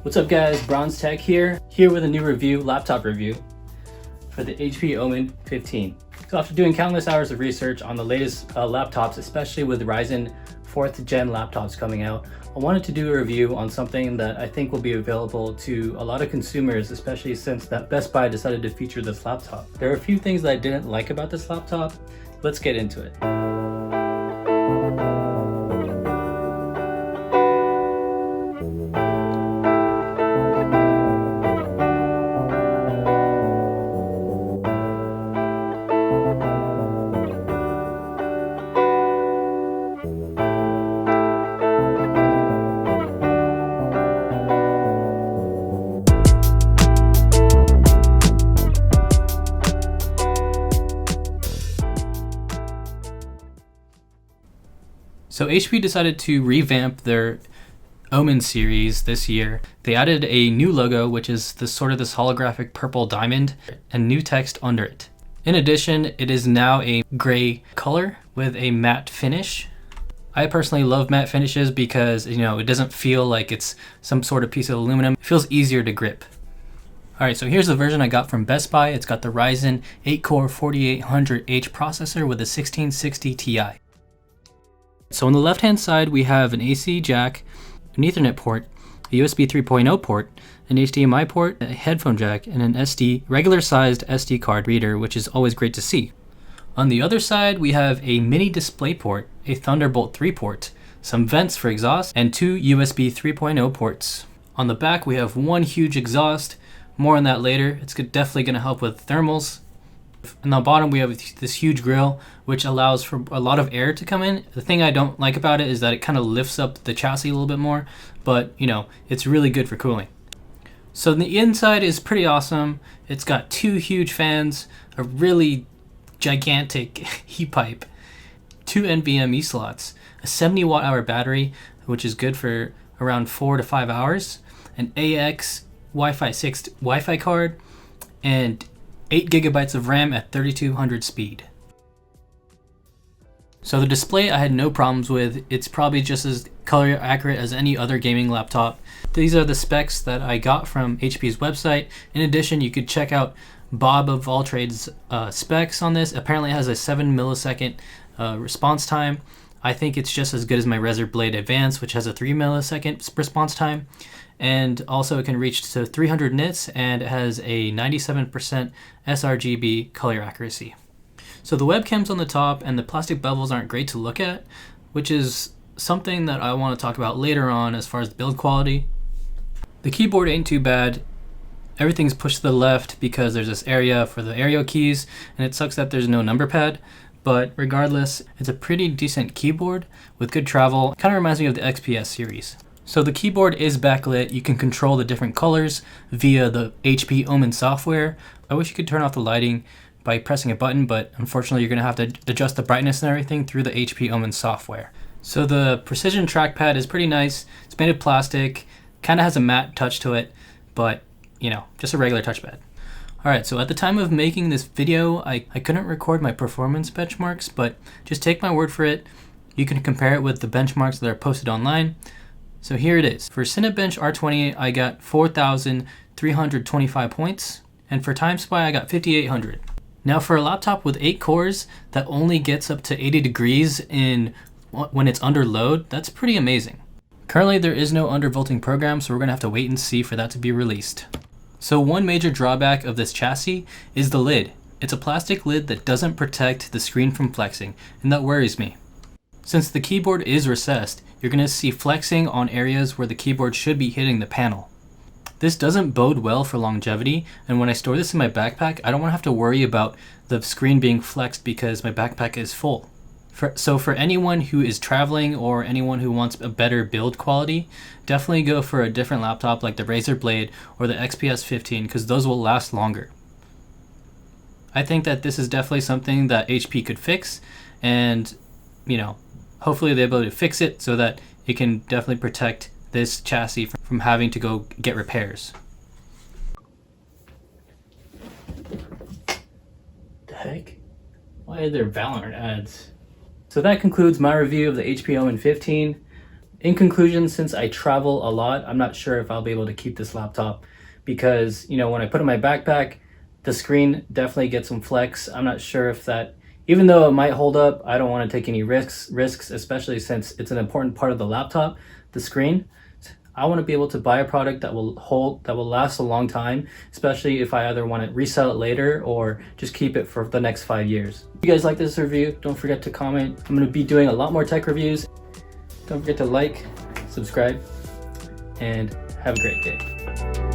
What's up guys, Bronze Tech here with a new laptop review for the HP Omen 15. So after doing countless hours of research on the latest laptops, especially with Ryzen 4th gen laptops coming out, I wanted to do a review on something that I think will be available to a lot of consumers, especially since that Best Buy decided to feature this laptop. There are a few things that I didn't like about this laptop. Let's get into it. So HP decided to revamp their Omen series this year. They added a new logo, which is this holographic purple diamond, and new text under it. In addition, it is now a gray color with a matte finish. I personally love matte finishes because, it doesn't feel like it's some sort of piece of aluminum. It feels easier to grip. Alright, so here's the version I got from Best Buy. It's got the Ryzen 8-core 4800H processor with a 1660 Ti. So on the left hand side we have an AC jack, an Ethernet port, a USB 3.0 port, an HDMI port, a headphone jack, and an regular sized SD card reader, which is always great to see. On the other side we have a mini display port, a Thunderbolt 3 port, some vents for exhaust, and two USB 3.0 ports. On the back we have one huge exhaust, more on that later. It's definitely going to help with thermals. On the bottom we have this huge grill, which allows for a lot of air to come in. The thing I don't like about it is that it kind of lifts up the chassis a little bit more, but it's really good for cooling. So the inside is pretty awesome. It's got two huge fans, a really gigantic heat pipe, two NVMe slots, a 70 watt-hour battery, which is good for around 4 to 5 hours, an AX Wi-Fi 6 Wi-Fi card, and 8 gigabytes of RAM at 3200 speed. So the display I had no problems with. It's probably just as color accurate as any other gaming laptop. These are the specs that I got from HP's website. In addition, you could check out Bob of All Trades' specs on this. Apparently it has a 7 millisecond response time. I think it's just as good as my Razer Blade Advance, which has a 3 millisecond response time. And also it can reach to 300 nits, and it has a 97% sRGB color accuracy. So the webcam's on the top and the plastic bevels aren't great to look at, which is something that I want to talk about later on as far as the build quality. The keyboard ain't too bad. Everything's pushed to the left because there's this area for the arrow keys, and it sucks that there's no number pad. But regardless, it's a pretty decent keyboard with good travel. Kind of reminds me of the XPS series. So the keyboard is backlit. You can control the different colors via the HP Omen software. I wish you could turn off the lighting by pressing a button, but unfortunately you're going to have to adjust the brightness and everything through the HP Omen software. So the precision trackpad is pretty nice. It's made of plastic, kind of has a matte touch to it, but just a regular touchpad. Alright, so at the time of making this video, I couldn't record my performance benchmarks, but just take my word for it. You can compare it with the benchmarks that are posted online. So here it is. For Cinebench R28, I got 4,325 points, and for TimeSpy, I got 5,800. Now for a laptop with 8 cores that only gets up to 80 degrees when it's under load, that's pretty amazing. Currently, there is no undervolting program, so we're going to have to wait and see for that to be released. So one major drawback of this chassis is the lid. It's a plastic lid that doesn't protect the screen from flexing, and that worries me. Since the keyboard is recessed, you're going to see flexing on areas where the keyboard should be hitting the panel. This doesn't bode well for longevity, and when I store this in my backpack, I don't want to have to worry about the screen being flexed because my backpack is full. So for anyone who is traveling or anyone who wants a better build quality, definitely go for a different laptop like the Razer Blade or the XPS 15 because those will last longer. I think that this is definitely something that HP could fix, and hopefully they'll be able to fix it so that it can definitely protect this chassis from having to go get repairs. The heck? Why are there Valorant ads? So that concludes my review of the HP Omen 15. In conclusion, since I travel a lot, I'm not sure if I'll be able to keep this laptop because, you know, when I put it in my backpack, the screen definitely gets some flex. I'm not sure if that, even though it might hold up, I don't want to take any risks, especially since it's an important part of the laptop, the screen. I want to be able to buy a product that will last a long time, especially if I either want to resell it later or just keep it for the next 5 years. If you guys like this review, don't forget to comment. I'm going to be doing a lot more tech reviews. Don't forget to like, subscribe, and have a great day.